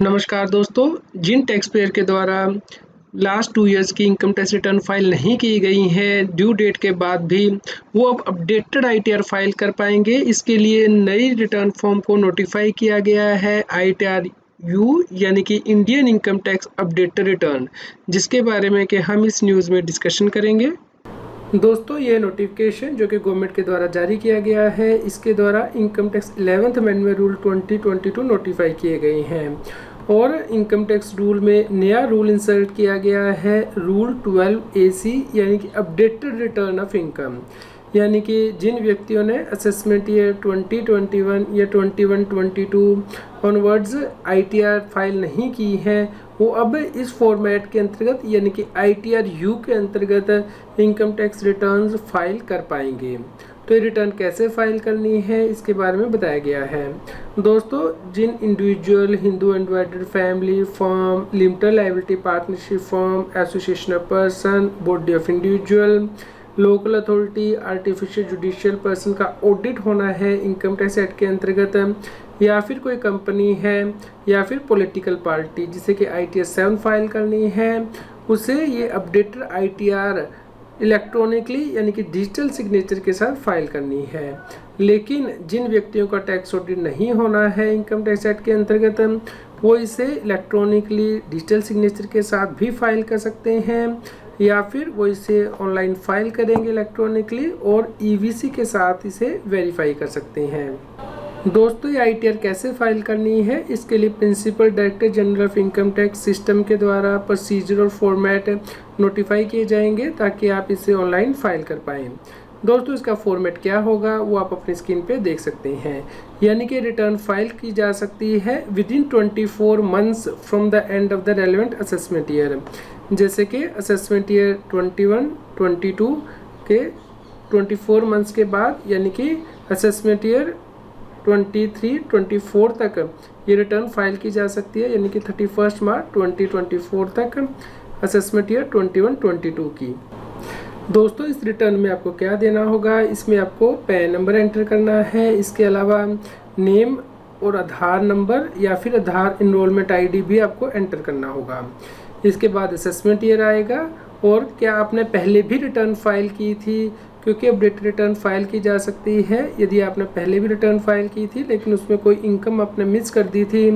नमस्कार दोस्तों, जिन tax payer के द्वारा लास्ट 2 ईयर्स की इनकम टैक्स रिटर्न फाइल नहीं की गई है ड्यू डेट के बाद भी, वो अब अपडेटेड आईटीआर फाइल कर पाएंगे। इसके लिए नई रिटर्न फॉर्म को नोटिफाई किया गया है आईटीआर यू यानी कि Indian income tax updated return, जिसके बारे में कि हम इस न्यूज़ में डिस्कशन करेंगे। दोस्तों, ये नोटिफिकेशन जो कि गवर्नमेंट के द्वारा जारी किया गया है, इसके द्वारा income tax 11th amendment rule 2022 notify किए गए हैं और इनकम टैक्स रूल में नया रूल इंसर्ट किया गया है, रूल 12AC यानी कि अपडेटेड रिटर्न ऑफ इनकम। यानी कि जिन व्यक्तियों ने असेसमेंट ईयर 2021 या 21-22 ऑनवर्ड्स आईटीआर फाइल नहीं की है, वो अब इस फॉर्मेट के अंतर्गत यानी कि आईटीआर यू के अंतर्गत इनकम टैक्स रिटर्न्स फाइल कर पाएंगे। तो ये रिटर्न कैसे फाइल करनी है, इसके बारे में बताया गया है। दोस्तों, जिन individual, Hindu undivided family, firm, limited liability partnership firm, association of person, body of individual, local authority, artificial judicial person का ऑडिट होना है इनकम टैक्स एक्ट के अंतर्गत, या फिर कोई कंपनी है या फिर पॉलिटिकल पार्टी जिसे कि ITR 7 फाइल करनी है, उसे ये अपडेटेड ITR इलेक्ट्रॉनिकली यानी कि डिजिटल सिग्नेचर के साथ फाइल करनी है। लेकिन जिन व्यक्तियों का टैक्स ऑडिट नहीं होना है इनकम टैक्स एक्ट के अंतर्गत, वो इसे इलेक्ट्रॉनिकली डिजिटल सिग्नेचर के साथ भी फाइल कर सकते हैं, या फिर वो इसे ऑनलाइन फाइल करेंगे इलेक्ट्रॉनिकली और EVC के साथ इसे वेरीफाई कर सकते हैं। दोस्तों, ये ITR कैसे फाइल करनी है, इसके लिए principal director general of income tax system के द्वारा प्रोसीजर और फॉर्मेट नोटिफाई किए जाएंगे ताकि आप इसे ऑनलाइन फाइल कर पाएँ। दोस्तों, इसका फॉर्मेट क्या होगा वो आप अपनी स्क्रीन पे देख सकते हैं। यानी कि रिटर्न फाइल की जा सकती है within 24 months from the end of the relevant assessment year. जैसे कि असेसमेंट ईयर 21-22 के 24 मंथ्स के बाद, यानी कि असेसमेंट ईयर 23-24 तक ये रिटर्न फाइल की जा सकती है, यानी कि 31 मार्च 2024 तक असेसमेंट ईयर 21-22 की। दोस्तों, इस रिटर्न में आपको क्या देना होगा, इसमें आपको पैन नंबर एंटर करना है, इसके अलावा नेम और आधार नंबर या फिर आधार इनरोलमेंट ID भी आपको एंटर करना होगा। इसके बाद असेसमेंट ईयर आएगा और क्या आपने पहले भी रिटर्न फाइल की थी, क्योंकि अपडेटेड रिटर्न फाइल की जा सकती है यदि आपने पहले भी रिटर्न फाइल की थी लेकिन उसमें कोई इनकम आपने मिस कर दी थी,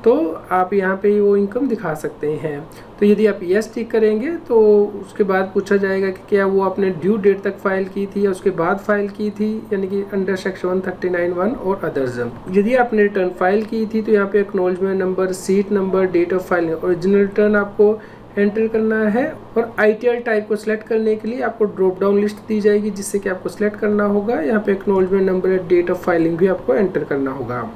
तो आप यहाँ पे वो इनकम दिखा सकते हैं। तो यदि आप यस टिक करेंगे तो उसके बाद पूछा जाएगा कि क्या वो आपने ड्यू डेट तक फाइल की थी या उसके बाद फाइल की थी, यानी कि अंडर सेक्शन 139(1) और अदर्स। यदि आपने रिटर्न फाइल की थी तो यहाँ पे acknowledgement number, seat number, date of filing, original return आपको एंटर करना है और ITR टाइप को सिलेक्ट करने के लिए आपको ड्रॉप डाउन लिस्ट दी जाएगी जिससे कि आपको सिलेक्ट करना होगा। यहाँ पे एक्नॉलेजमेंट नंबर या डेट ऑफ फाइलिंग भी आपको एंटर करना होगा।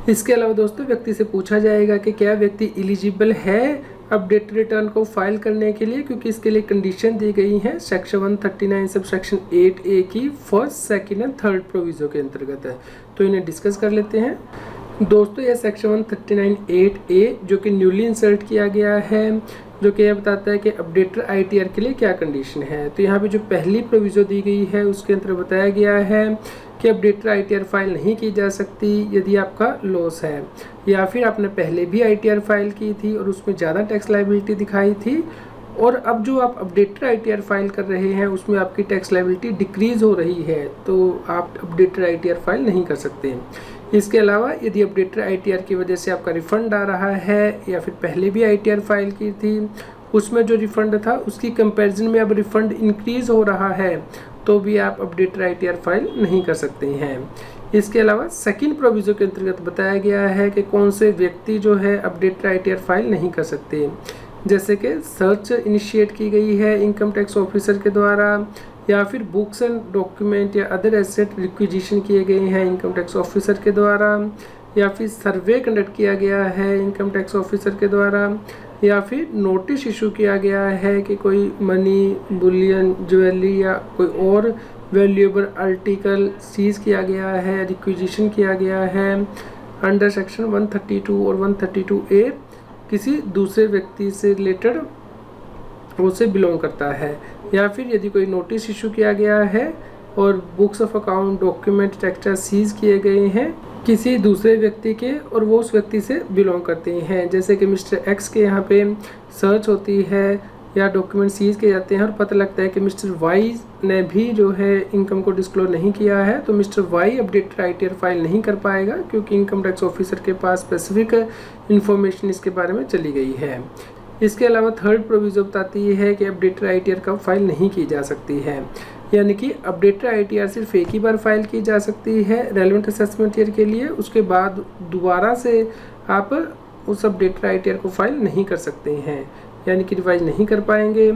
इसके अलावा दोस्तों, व्यक्ति से पूछा जाएगा कि क्या व्यक्ति एलिजिबल है अपडेटेड रिटर्न को फाइल करने के लिए, क्योंकि इसके लिए कंडीशन दी गई है सेक्शन 139 सब सेक्शन 8A की first, second and third proviso के अंतर्गत है। तो इन्हें डिस्कस कर लेते हैं। दोस्तों, यह सेक्शन 139(8A जो कि न्यूली इंसर्ट किया गया है, जो कि यह बताता है कि अपडेटेड ITR के लिए क्या कंडीशन है। तो यहाँ पे जो पहली प्रोविजो दी गई है उसके अंदर बताया गया है कि अपडेटेड ITR फाइल नहीं की जा सकती यदि आपका लॉस है या फिर आपने पहले भी ITR फाइल की थी और उसमें ज़्यादा टैक्स लायबिलिटी दिखाई थी और अब जो आप अपडेटेड ITR फाइल कर रहे हैं उसमें आपकी टैक्स लायबिलिटी डिक्रीज हो रही है, तो आप अपडेटेड ITR फाइल नहीं कर सकते। इसके अलावा यदि अपडेटेड ITR की वजह से आपका रिफ़ंड आ रहा है या फिर पहले भी ITR फाइल की थी उसमें जो रिफ़ंड था उसकी कंपैरिजन में अब रिफ़ंड इंक्रीज़ हो रहा है, तो भी आप अपडेटेड ITR फाइल नहीं कर सकते हैं। इसके अलावा सेकंड प्रोविजो के अंतर्गत बताया गया है कि कौन से व्यक्ति जो है अपडेटेड ITR फाइल नहीं कर सकते। जैसे कि सर्च इनिशिएट की गई है इनकम टैक्स ऑफिसर के द्वारा, या फिर बुक्स एंड डॉक्यूमेंट या अदर एसेट रिक्विजिशन किए गए हैं इनकम टैक्स ऑफिसर के द्वारा, या फिर सर्वे कंडक्ट किया गया है इनकम टैक्स ऑफिसर के द्वारा, या फिर नोटिस इशू किया गया है कि कोई मनी, बुलियन, ज्वेलरी या कोई और वैल्यूएबल आर्टिकल सीज किया गया है, रिक्विजिशन किया गया है अंडर सेक्शन 132 और 132A किसी दूसरे व्यक्ति से रिलेटेड उसे बिलोंग करता है, या फिर यदि कोई नोटिस इशू किया गया है और books of account, document, etcetera seized किए गए हैं किसी दूसरे व्यक्ति के और वो उस व्यक्ति से बिलोंग करते हैं। जैसे कि मिस्टर एक्स के यहाँ पे सर्च होती है या डॉक्यूमेंट सीज किए जाते हैं और पता लगता है कि मिस्टर वाई ने भी जो है इनकम को डिस्क्लोज नहीं किया है, तो mister Y updated ITR file नहीं कर पाएगा क्योंकि इनकम टैक्स ऑफिसर के पास स्पेसिफिक इन्फॉर्मेशन इसके बारे में चली गई है। इसके अलावा थर्ड प्रोविजन बताती है कि अपडेटेड आईटीआर कब फाइल नहीं की जा सकती है, यानी कि अपडेटेड आईटीआर सिर्फ एक ही बार फाइल की जा सकती है रेलेवेंट असेसमेंट ईयर के लिए। उसके बाद दोबारा से आप उस अपडेटेड आईटीआर को फाइल नहीं कर सकते हैं, यानी कि रिवाइज नहीं कर पाएंगे।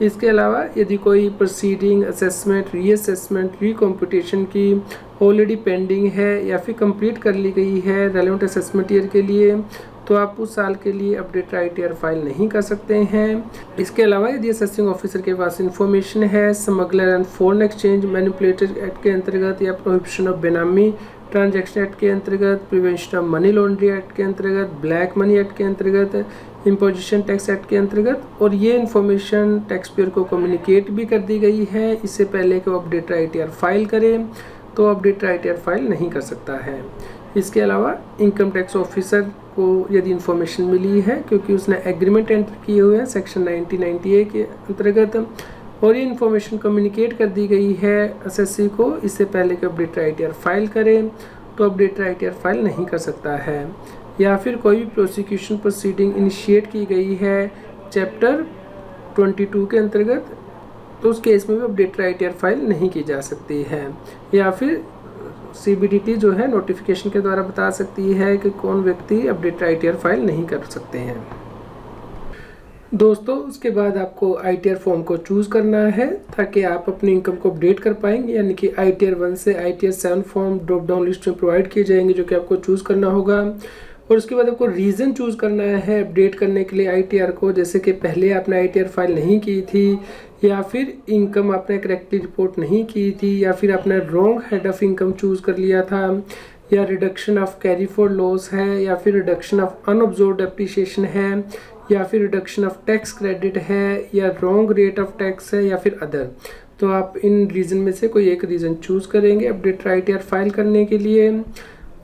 इसके अलावा यदि कोई प्रोसीडिंग, असेसमेंट, रीअसेसमेंट, रीकम्प्यूटेशन की ऑलरेडी पेंडिंग है या फिर कंप्लीट कर ली गई है रेलेवेंट असेसमेंट ईयर के लिए, तो आप उस साल के लिए अपडेटेड आईटीआर फाइल नहीं कर सकते हैं। इसके अलावा यदि असेसिंग ऑफिसर के पास इंफॉर्मेशन है smuggler and foreign exchange manipulator act के अंतर्गत या प्रोहिबिशन ऑफ बेनामी ट्रांजैक्शन एक्ट के अंतर्गत, prevention of money laundry act के अंतर्गत, ब्लैक मनी एक्ट के अंतर्गत, इम्पोजिशन टैक्स एक्ट के अंतर्गत, और ये इन्फॉर्मेशन टैक्स पेयर को कम्युनिकेट भी कर दी गई है इससे पहले कि वो अपडेटेड आईटीआर फाइल करें, तो अपडेटेड आईटीआर फाइल नहीं कर सकता है। इसके अलावा इनकम टैक्स ऑफिसर को यदि इन्फॉर्मेशन मिली है क्योंकि उसने एग्रीमेंट एंटर किए हुए हैं सेक्शन 1990A के अंतर्गत और ये इन्फॉर्मेशन कम्युनिकेट कर दी गई है एसएससी को इससे पहले कि अपडेटेड आईटीआर फाइल करें, तो अपडेटेड आईटीआर फाइल नहीं कर सकता है। या फिर कोई भी प्रोसिक्यूशन प्रोसीडिंग इनिशिएट की गई है चैप्टर 22 के अंतर्गत, तो उस केस में भी अपडेटेड आईटीआर फाइल नहीं की जा सकती है। या फिर सीबीडीटी जो है नोटिफिकेशन के द्वारा बता सकती है कि कौन व्यक्ति अपडेटेड आईटीआर फाइल नहीं कर सकते हैं। दोस्तों उसके बाद आपको आईटीआर फॉर्म को चूज़ करना है ताकि आप अपनी इनकम को अपडेट कर पाएंगे, यानी कि आईटीआर 1 से ITR 7 form drop down list में प्रोवाइड किए जाएंगे जो कि आपको चूज़ करना होगा। और उसके बाद आपको रीज़न चूज़ करना है अपडेट करने के लिए आईटीआर को, जैसे कि पहले आपने आईटीआर फाइल नहीं की थी या फिर इनकम आपने करेक्टली रिपोर्ट नहीं की थी या फिर आपने wrong head of income choose कर लिया था या reduction of carry forward loss है या फिर रिडक्शन ऑफ अनअब्जॉर्ब्ड एप्रिसिएशन है या फिर रिडक्शन ऑफ टैक्स क्रेडिट है या रॉन्ग रेट ऑफ टैक्स है या फिर अदर। तो आप इन रीज़न में से कोई एक रीज़न चूज़ करेंगे अपडेटेड आईटीआर फाइल करने के लिए।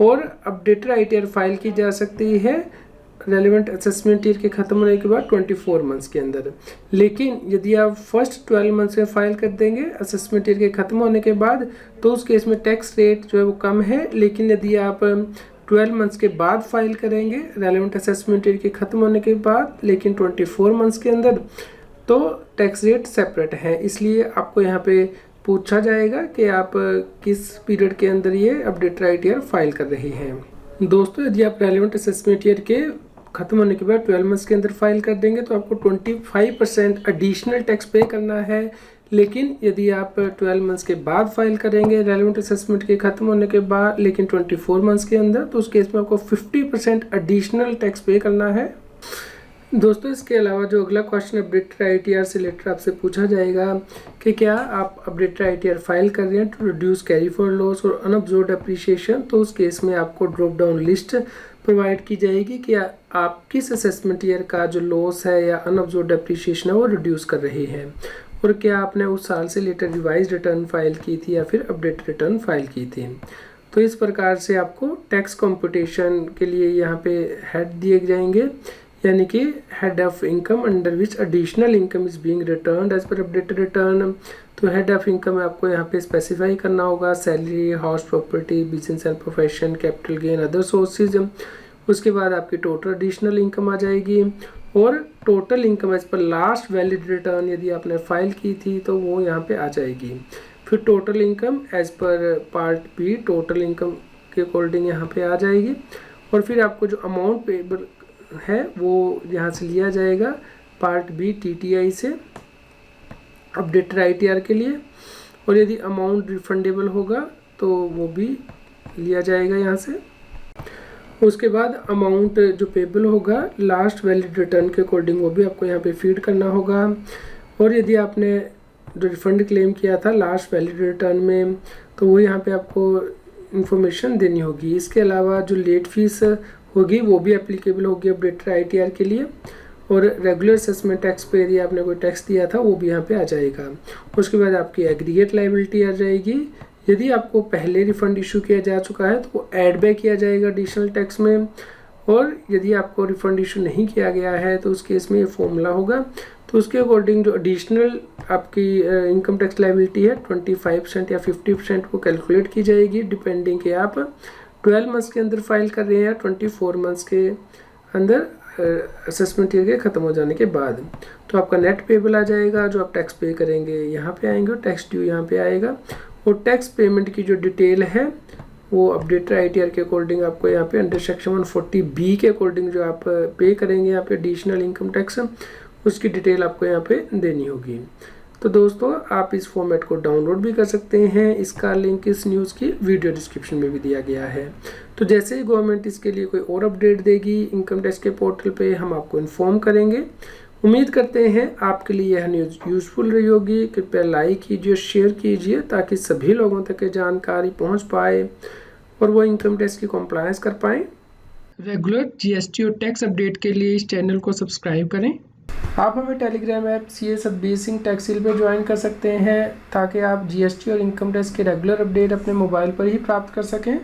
और अपडेटेड आईटीआर फाइल की जा सकती है रेलेवेंट असेसमेंट ईयर के ख़त्म होने के बाद 24 मंथ्स के अंदर, लेकिन यदि आप फर्स्ट 12 मंथ्स में फाइल कर देंगे असेसमेंट ईयर के ख़त्म होने के बाद, तो उस केस में टैक्स रेट जो है वो कम है। लेकिन यदि आप 12 मंथ्स के बाद फाइल करेंगे रेलेवेंट असेसमेंट ईयर के ख़त्म होने के बाद लेकिन 24 मंथ्स के अंदर, तो टैक्स रेट सेपरेट है। इसलिए आपको यहाँ पे पूछा जाएगा कि आप किस पीरियड के अंदर ये अपडेटेड आईटीआर फाइल कर रही हैं। दोस्तों यदि आप रेलेवेंट असेसमेंट ईयर के ख़त्म होने के बाद 12 मंथ्स के अंदर फाइल कर देंगे तो आपको 25% एडिशनल टैक्स पे करना है। लेकिन यदि आप 12 मंथ्स के बाद फाइल करेंगे रेलेवेंट असेसमेंट के ख़त्म होने के बाद लेकिन 24 मंथ्स के अंदर, तो उस केस में आपको 50% एडिशनल टैक्स पे करना है। दोस्तों इसके अलावा जो अगला क्वेश्चन अपडेटेड आईटीआर से रिलेटेड आपसे पूछा जाएगा कि क्या आप अपडेटेड आईटीआर फाइल कर रहे हैं to reduce carry forward loss और अनअब्जॉर्ब्ड एप्रिसिएशन, तो उस केस में आपको ड्रॉप डाउन लिस्ट प्रोवाइड की जाएगी कि आप किस असेसमेंट ईयर का जो लॉस है या अनअब्जॉर्ब्ड एप्रिसिएशन है वो रिड्यूस कर रही है और क्या आपने उस साल से लेटर रिवाइज रिटर्न फाइल की थी या फिर अपडेटेड रिटर्न फाइल की थी। तो इस प्रकार से आपको टैक्स कंप्यूटेशन के लिए यहाँ पे हेड दिए जाएंगे, यानी कि head of income under which additional income is being returned as per updated return. तो हेड ऑफ इनकम आपको यहाँ पे स्पेसिफाई करना होगा salary, house property, business and profession, capital gain, other sources. उसके बाद आपकी टोटल एडिशनल इनकम आ जाएगी और total income as per last valid return यदि आपने फाइल की थी तो वो यहाँ पे आ जाएगी। फिर total income as per part B total income के अकॉर्डिंग यहाँ पे आ जाएगी और फिर आपको जो अमाउंट पेबल है वो यहाँ से लिया जाएगा पार्ट बी टीटीआई से अपडेटेड आईटीआर के लिए, और यदि अमाउंट रिफंडेबल होगा तो वो भी लिया जाएगा यहाँ से। उसके बाद अमाउंट जो पेबल होगा लास्ट वैलिड रिटर्न के अकॉर्डिंग वो भी आपको यहाँ पे फीड करना होगा। और यदि आपने जो रिफंड क्लेम किया था लास्ट वैलिड रिटर्न में तो वो यहाँ पे आपको इंफॉर्मेशन देनी होगी। इसके अलावा जो लेट फीस होगी वो भी एप्लीकेबल होगी अपडेटेड आईटीआर के लिए। और रेगुलर असेसमेंट टैक्स पे यदि आपने कोई टैक्स दिया था वो भी यहाँ पे आ जाएगा। उसके बाद आपकी एग्रीगेट लायबिलिटी आ जाएगी। यदि आपको पहले रिफंड इशू किया जा चुका है तो वो ऐड बैक किया जाएगा एडिशनल टैक्स में, और यदि आपको रिफंड इशू नहीं किया गया है तो उस केस में ये फॉर्मूला होगा। तो उसके अकॉर्डिंग जो एडिशनल आपकी इनकम टैक्स लायबिलिटी है 25% या 50% को कैलकुलेट की जाएगी, डिपेंडिंग कि आप 12 मंथ्स के अंदर फाइल कर रहे हैं या 24 मंथ्स के अंदर असेसमेंट ईयर के ख़त्म हो जाने के बाद। तो आपका नेट पेबल आ जाएगा, जो आप टैक्स पे करेंगे यहाँ पे आएंगे और टैक्स ड्यू यहाँ पे आएगा। और टैक्स पेमेंट की जो डिटेल है वो अपडेटेड ITR के अकॉर्डिंग आपको यहाँ पे अंडर सेक्शन 140B के अकॉर्डिंग जो आप पे करेंगे यहाँ पे एडिशनल इनकम टैक्स, उसकी डिटेल आपको यहाँ पे देनी होगी। तो दोस्तों आप इस फॉर्मेट को डाउनलोड भी कर सकते हैं, इसका लिंक इस न्यूज़ की वीडियो डिस्क्रिप्शन में भी दिया गया है। तो जैसे ही गवर्नमेंट इसके लिए कोई और अपडेट देगी इनकम टैक्स के पोर्टल पे, हम आपको इन्फॉर्म करेंगे। उम्मीद करते हैं आपके लिए यह न्यूज़ यूज़फुल रही होगी। कृपया लाइक कीजिए, शेयर कीजिए ताकि सभी लोगों तक ये जानकारी पहुँच पाए और वो इनकम टैक्स की कॉम्प्लायंस कर पाएँ। रेगुलर GST और टैक्स अपडेट के लिए इस चैनल को सब्सक्राइब करें। आप हमें Telegram app CA Satbir Singh टैक्सील पर ज्वाइन कर सकते हैं ताकि आप GST और इनकम टैक्स के रेगुलर अपडेट अपने मोबाइल पर ही प्राप्त कर सकें।